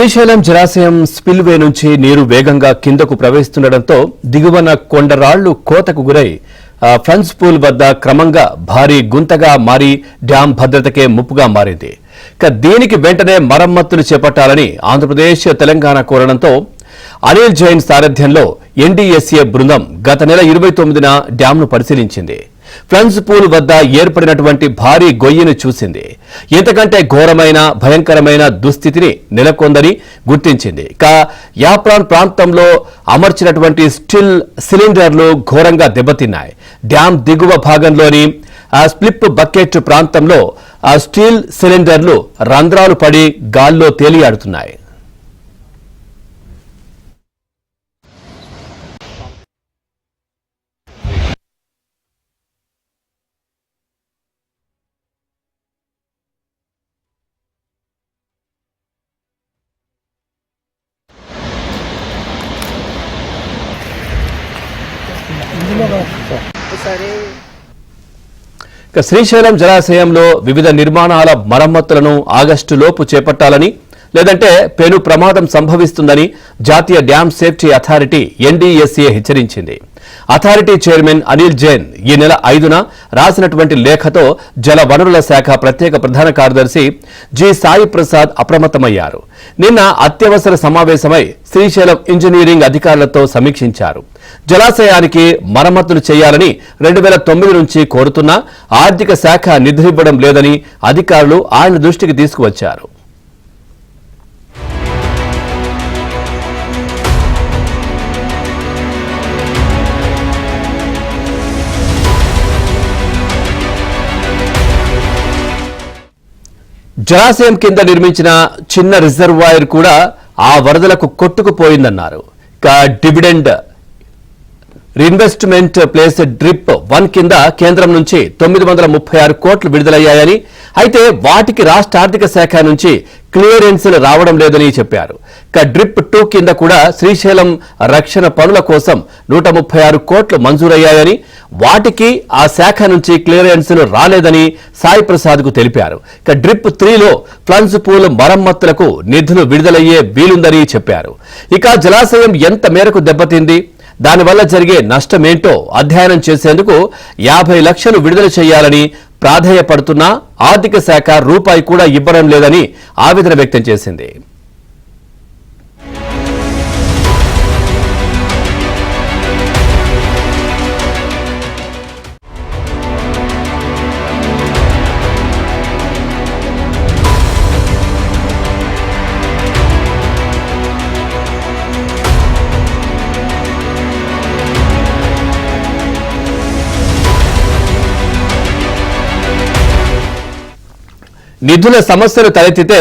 శ్రీశైలం జలాశయం స్పిల్వే నుంచి నీరు వేగంగా కిందకు ప్రవహిస్తుండటంతో దిగువన కొండరాళ్లు కోతకు గురై ఫ్రంట్స్ పూల్ వద్ద క్రమంగా భారీ గుంతగా మారి డ్యాం భద్రతకే ముప్పుగా మారింది. దీనికి వెంటనే మరమ్మతులు చేపట్టాలని ఆంధ్రప్రదేశ్, తెలంగాణ కోరడంతో అనిల్ జైన్ సారథ్యంలో ఎన్డీఎస్ఏ బృందం గత నెల 29న డ్యాంను పరిశీలించింది. ఫ్రంట్స్ పూల్ వద్ద ఏర్పడినటువంటి భారీ గొయ్యిని చూసింది. ఇంతకంటే ఘోరమైన భయంకరమైన దుస్థితిని నెలకొందని గుర్తించింది. యాప్రాన్ ప్రాంతంలో అమర్చినటువంటి స్టిల్ సిలిండర్లు ఘోరంగా దెబ్బతిన్నాయి. డ్యాం దిగువ భాగంలోని స్ప్లిప్ బకెట్ ప్రాంతంలో స్టీల్ సిలిండర్లు రంధ్రాలు పడి గాల్లో తేలియాడుతున్నాయి. శ్రీశైలం జలాశయంలో వివిధ నిర్మాణాల మరమ్మతులను ఆగస్టులోపు చేపట్టాలని, లేదంటే పెను ప్రమాదం సంభవిస్తుందని జాతీయ డ్యామ్ సేఫ్టీ అథారిటీ ఎన్డీఎస్ఏ హెచ్చరించింది. అథారిటీ చైర్మన్ అనిల్ జైన్ ఈ నెల 5న రాసినటువంటి లేఖతో జల వనరుల శాఖ ప్రత్యేక ప్రధాన కార్యదర్శి జి సాయి ప్రసాద్ అప్రమత్తమయ్యారు. నిన్న అత్యవసర సమావేశమై శ్రీశైలం ఇంజనీరింగ్ అధికారులతో సమీక్షించారు. జలాశయానికి మరమ్మతులు చేయాలని 2009 నుంచి కోరుతున్నా ఆర్థిక శాఖ నిధులివ్వడం లేదని అధికారులు ఆయన దృష్టికి తీసుకువచ్చారు. జలాశయం కింద నిర్మించిన చిన్న రిజర్వాయర్ కూడా ఆ వరదలకు కొట్టుకుపోయిందన్నారు. డివిడెండ్ రీఇన్వెస్ట్మెంట్ ప్లేస్ డ్రిప్ 1 కింద కేంద్రం నుంచి 936 కోట్లు విడుదలయ్యాయని, అయితే వాటికి రాష్ట్ర ఆర్థిక శాఖ నుంచి క్లియరెన్స్లు రావడం లేదని చెప్పారు. డ్రిప్ 2 కింద కూడా శ్రీశైలం రక్షణ పనుల కోసం 136 కోట్లు మంజూరయ్యాయని, వాటికి ఆ శాఖ నుంచి క్లియరెన్స్లు రాలేదని సాయి ప్రసాద్ కు తెలిపారు. డ్రిప్ 3లో ఫ్రంట్స్ పూల్ మరమ్మతులకు నిధులు విడుదలయ్యే వీలుందని చెప్పారు. జలాశయం ఎంత మేరకు దెబ్బతింది, దానివల్ల జరిగే నష్టమేంటో అధ్యయనం చేసేందుకు 50 లక్షలు విడుదల చేయాలని ప్రాధేయపడుతున్నా ఆర్థిక శాఖ రూపాయి కూడా ఇవ్వడం లేదని ఆవేదన వ్యక్తం చేసింది. నిధుల సమస్యలు తలెత్తితే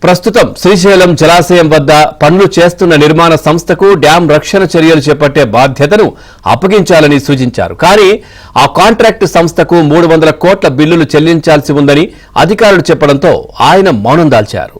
ప్రస్తుతం శ్రీశైలం జలాశయం వద్ద పనులు చేస్తున్న నిర్మాణ సంస్థకు డ్యాం రక్షణ చర్యలు చేపట్టే బాధ్యతను అప్పగించాలని సూచించారు. కానీ ఆ కాంట్రాక్టు సంస్థకు 300 కోట్ల బిల్లులు చెల్లించాల్సి ఉందని అధికారులు చెప్పడంతో ఆయన మౌనం దాల్చారు.